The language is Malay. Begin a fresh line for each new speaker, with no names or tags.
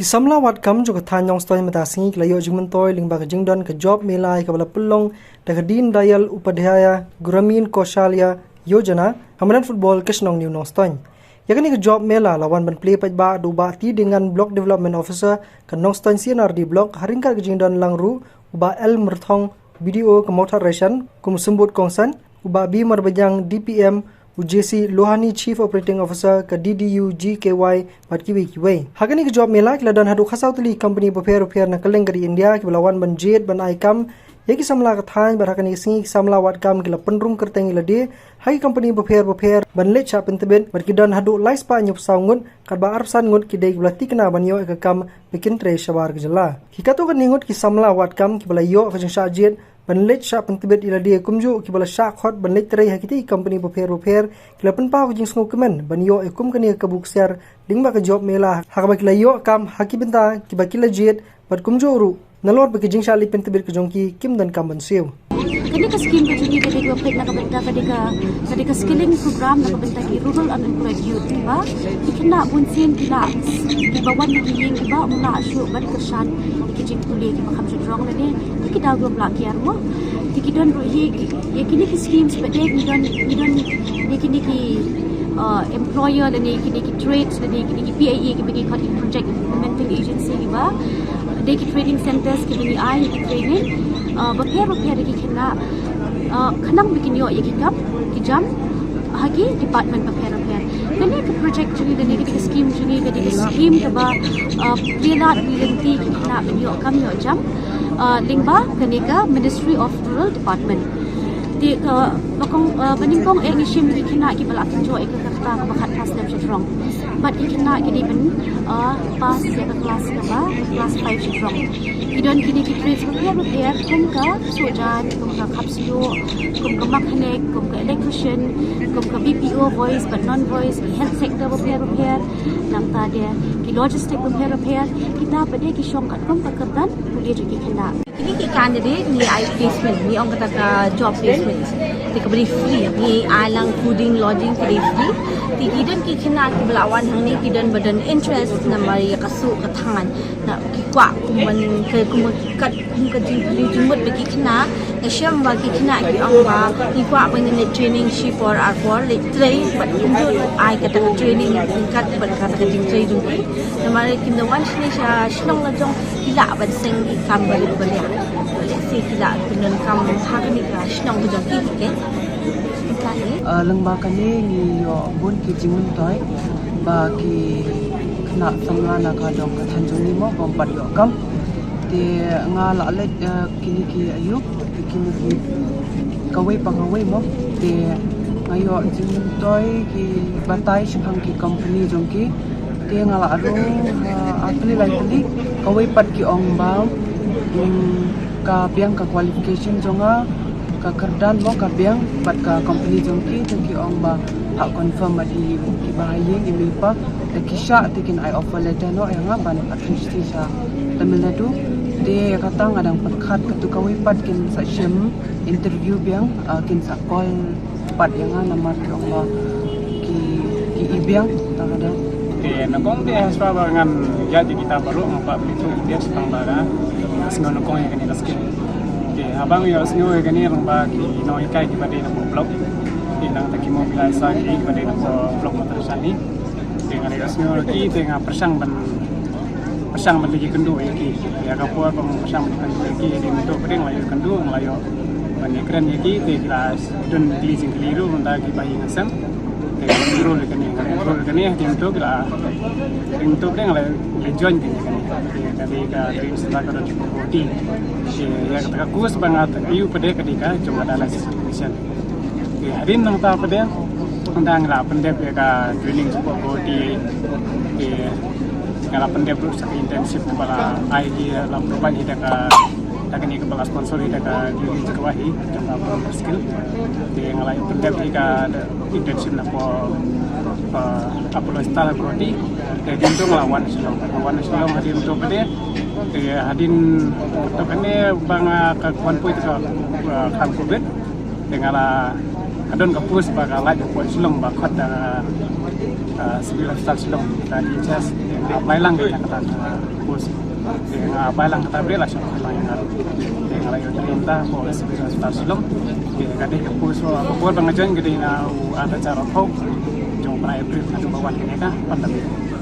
Kisamla wat kam juga tanyong stoi mata singi kelayo jingmen toy lingba ke jingdon ke job melai ke bala pelong da ke din dayal upadhyaya Gramin Kaushalya Yojana hamadan football kesnong new nong stoi. Yakni ke job mela lawan ban play pajba du ba ti dengan block development officer ke nong stoi CNRD block haringkar ke jingdon langru uba el merthong video ke motoration kum sembut kongsan uba bi marbajang DPM UJC Lohani Chief Operating Officer ke DDU GKY Patkiwi Kiway. Hakani ke job mela kila dan hadu khasau tuli company repair na keleng dari India ke lawan ban jet ban aikam yaki samla ke thain bar hakani singi samla wat kam kila penrung kerteng ila de hagi company repair ban let cha penteben bar kidan hadu lais pa nyup saungun kadba arsan ngut kidai blati kena ban yo ke kam bikin tre shabar ke jela. Hikatu kan ningut ki samla wat kam ki bala yo ke jeng jet banlet sha pentibet ila dia kumju ki bala sha khot banlet trai hakiti company repair kila penpa ku jing sngo kemen ban yo ekum kani ka buksiar dingba ka job mela hakba kila yo kam hakibenta ki bakila jet bat kumju ru nalor bagi jing sha li pentibet ke jongki kim dan kam ban siu
kini ka scheme ko judi ka digo pek na kabenta ka skilling program na kabenta ki rural unemployed youth ba ikina bunsin kila ki bawan ki yeng ki ba muna asyu ban kersan ki jing kuli ki makam jodrong na ni ki dago blak ki armo ki don ro ye kini ki schemes bade ni don kini ki employer dan ni kini ki trades dan ni kini ki PIE ki bagi khot project implementing agency ki ba de ki training centers ki bagi ai ki training repair ki kena khanang bikin yo ye ki kap ki jam hagi department repair kene ke project juni dene ke scheme juni ke scheme ke ba pila dilanti ki kena yo kam yo jam lingba kene ka Ministry of Rural Department di ke bakong beningkong ngishim ki kena ki bala jo ek kata ka bakhat pas dem strong but ki kena ki di ben pas ya ke class ka ba class 5 strong idon kini ki trace repair kum ka sojan kum ka kapsio kum ka mechanic kum ka electrician kum ka BPO voice but non voice health sector repair nam ta dia ki logistic repair kita pada ki syong kat kum ka kerdan boleh jadi kena
ini ki candidate ni I placement ni orang kata ka job placement ti ka beri free ni alang fooding lodging free ti idon ki kena ki belawan hang ni idon badan interest namai kasu ka tangan na ki kwa kuman ke kat ka jimut bagi kena syam bagi kena ki ang ba ki kwa ban ni training shi for our for le train but untuk ai kata training kat ban kata ka jing train dun namai kim the one ni sha shnong la jong kila ban sing kam balik balik si kila tunan kam ha ni ka shnong jong ki ke
lengba kani ni yo bun ki jimun toy ba ki kena samla na ka dong ka thanjung ni mo bom pat yo kam ti nga la le kini ki ayu kini ki kawai pangawai mo ti ayo jimun toy ki batai shang ki company jong ki ti nga la ro atli lai tli kawai pat ki ong ba ka biang ka qualification jonga ka kerdan mo ka biang bat ka company jongki ki ong ba ha confirm adi ki bahayeng imi pa ki sha tikin I offer letter no nga ban atristi sa Tamil Nadu de kata ngadang perkhat ka tu kawi pat kin sa shem interview biang kin sa call pat yang namar ki ong ba ki ibiang ta kada
nakong dia sebab dengan jadi kita baru ngapa itu dia setang bara sengon nakong yang ini skill abang yo sio gani rang ba ki noi kai ki bade na blog inang ta ki mobilize ki bade na blog madrasani dengan yo sio ki dengan persang ban lagi kendu ki ya ka po pang persang ban ki di mento bade ngayo kendu ngayo ban keren ki te kelas dun di sing keliru menda ki bayi ngasam te role kani di mento kila mento kene ngayo join kini kani dari setelah kada di ya kata kus banget ayu pada ketika cuma ada mission hadin nang ta pada undang la pendep ya ka training support body ngala pendep sa intensif bala ID la propan ida ka kani ke bala sponsor ida ka di kawahi cuma skill ngala pendep ka intensif na po apolo style body jadi untuk lawan Islam hadin untuk pada hadin untuk ini bang kawan pun itu kan covid dengan adon kapus bakal lagi buat Islam bakal segi lifestyle silong tadi just apply lang gaya kata bos apply lang kata beri lah siapa lang yang harus dengan layu terintah boleh segi lifestyle silong kadi bos aku pengajuan gede na ada cara kau jom pernah April na bawan ini kah pandemi